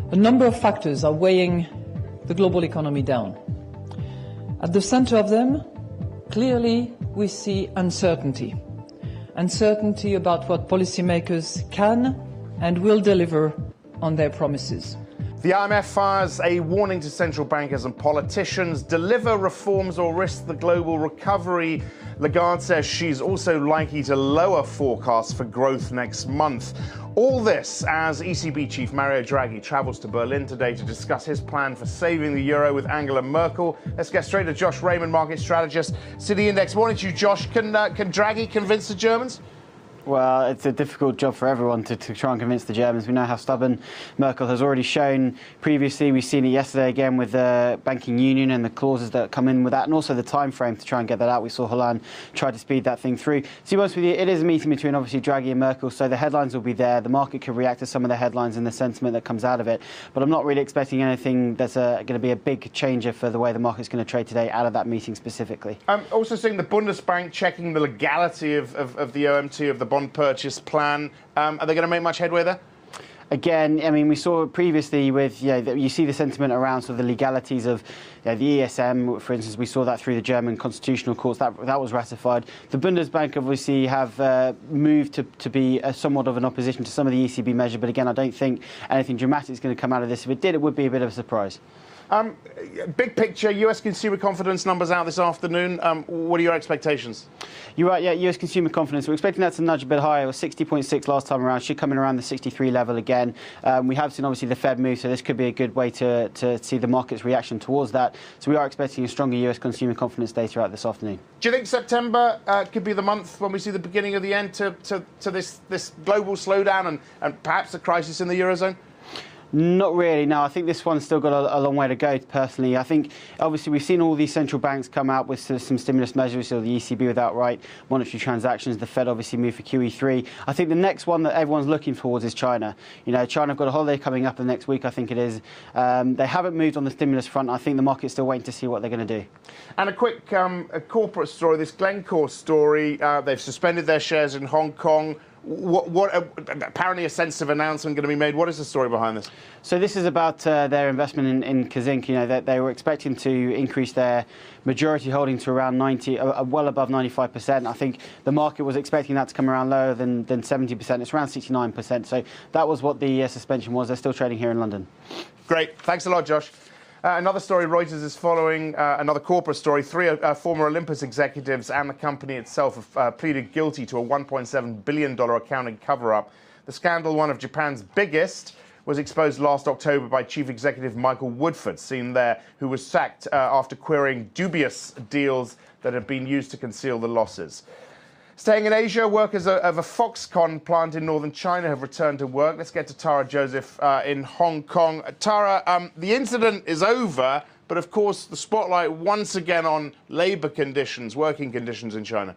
A number of factors are weighing the global economy down. At the center of them, clearly we see uncertainty. Uncertainty about what policymakers can and will deliver on their promises. The IMF fires a warning to central bankers and politicians: deliver reforms or risk the global recovery. Lagarde says she's also likely to lower forecasts for growth next month. All this as ECB chief Mario Draghi travels to Berlin today to discuss his plan for saving the euro with Angela Merkel. Let's get straight to Josh Raymond, market strategist, City Index. Morning to you, Josh. Can Draghi convince the Germans? Well, it's a difficult job for everyone to try and convince the Germans. We know how stubborn Merkel has already shown previously. We've seen it yesterday again with the banking union and the clauses that come in with that, and also the time frame to try and get that out. We saw Hollande try to speed that thing through. To be honest with you, it is a meeting between obviously Draghi and Merkel, so the headlines will be there. The market could react to some of the headlines and the sentiment that comes out of it. But I'm not really expecting anything that's going to be a big changer for the way the market's going to trade today out of that meeting specifically. Also seeing the Bundesbank checking the legality of the OMT, of the bond purchase plan. Are they going to make much headway there? Again, I mean, we saw previously with, you see the sentiment around sort of the legalities of the ESM, for instance. We saw that through the German constitutional courts. That was ratified. The Bundesbank obviously have moved to be somewhat of an opposition to some of the ECB measure. But again, I don't think anything dramatic is going to come out of this. If it did, it would be a bit of a surprise. Big picture, US consumer confidence numbers out this afternoon. What are your expectations? You're right, yeah, US consumer confidence. We're expecting that to nudge a bit higher. It was 60.6 last time around. Should come in around the 63 level again. We have seen, obviously, the Fed move, so this could be a good way to see the market's reaction towards that. So we are expecting a stronger US consumer confidence data out this afternoon. Do you think September could be the month when we see the beginning of the end to this global slowdown and perhaps a crisis in the Eurozone? Not really, no. I think this one's still got a long way to go, personally. I think, obviously, we've seen all these central banks come out with some stimulus measures, so the ECB with outright monetary transactions, the Fed obviously moved for QE3. I think the next one that everyone's looking towards is China. China have got a holiday coming up the next week, I think it is. They haven't moved on the stimulus front. I think the market's still waiting to see what they're going to do. And a quick a corporate story, this Glencore story. They've suspended their shares in Hong Kong. Apparently a sensitive announcement going to be made. What is the story behind this? So this is about their investment in Kazink. They were expecting to increase their majority holding to around 90, well above 95%. I think the market was expecting that to come around lower than 70%. It's around 69%. So that was what the suspension was. They're still trading here in London. Great. Thanks a lot, Josh. Another story Reuters is following, another corporate story. Three former Olympus executives and the company itself have pleaded guilty to a $1.7 billion accounting cover-up. The scandal, one of Japan's biggest, was exposed last October by Chief Executive Michael Woodford, seen there, who was sacked after querying dubious deals that had been used to conceal the losses. Staying in Asia, workers of a Foxconn plant in northern China have returned to work. Let's get to Tara Joseph in Hong Kong. Tara, the incident is over, but of course the spotlight once again on labour conditions, working conditions in China.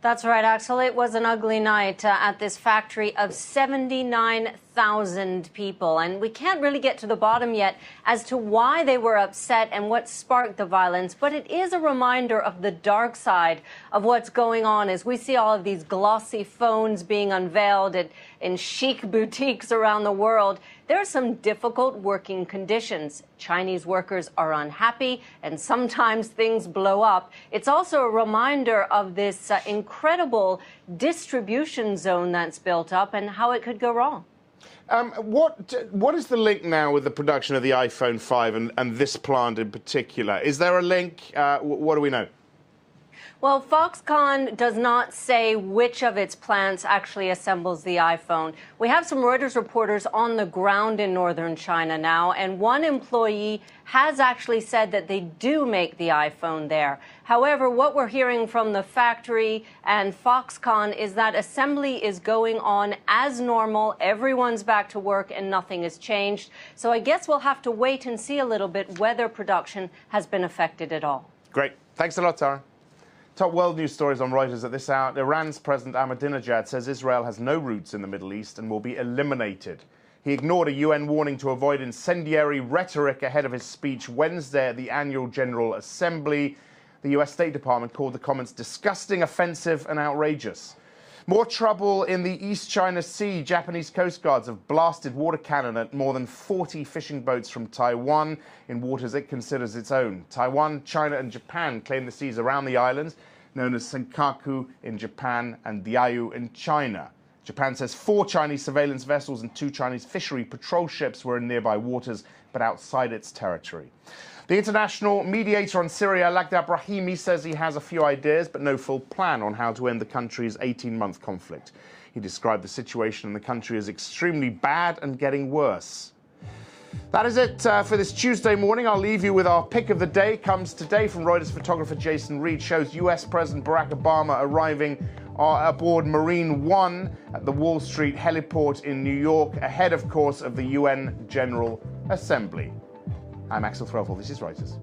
That's right, Axel. It was an ugly night at this factory of 79,000 people. And we can't really get to the bottom yet as to why they were upset and what sparked the violence. But it is a reminder of the dark side of what's going on as we see all of these glossy phones being unveiled in chic boutiques around the world. There are some difficult working conditions. Chinese workers are unhappy, and sometimes things blow up. It's also a reminder of this incredible distribution zone that's built up and how it could go wrong. What is the link now with the production of the iPhone 5 and this plant in particular? Is there a link? What do we know? Well, Foxconn does not say which of its plants actually assembles the iPhone. We have some Reuters reporters on the ground in northern China now, and one employee has actually said that they do make the iPhone there. However, what we're hearing from the factory and Foxconn is that assembly is going on as normal. Everyone's back to work and nothing has changed. So I guess we'll have to wait and see a little bit whether production has been affected at all. Great. Thanks a lot, Tara. Top world news stories on Reuters at this hour. Iran's President Ahmadinejad says Israel has no roots in the Middle East and will be eliminated. He ignored a UN warning to avoid incendiary rhetoric ahead of his speech Wednesday at the annual General Assembly. The US State Department called the comments disgusting, offensive and outrageous. More trouble in the East China Sea. Japanese Coast Guards have blasted water cannon at more than 40 fishing boats from Taiwan in waters it considers its own. Taiwan, China and Japan claim the seas around the islands, known as Senkaku in Japan and Diaoyu in China. Japan says 4 Chinese surveillance vessels and 2 Chinese fishery patrol ships were in nearby waters, but outside its territory. The international mediator on Syria, Lakhdar Brahimi, says he has a few ideas but no full plan on how to end the country's 18-month conflict. He described the situation in the country as extremely bad and getting worse. That is it for this Tuesday morning. I'll leave you with our pick of the day. Comes today from Reuters photographer Jason Reed. Shows US President Barack Obama arriving aboard Marine One at the Wall Street heliport in New York, ahead, of course, of the UN General Assembly. I'm Axel Threlfall. This is Reuters.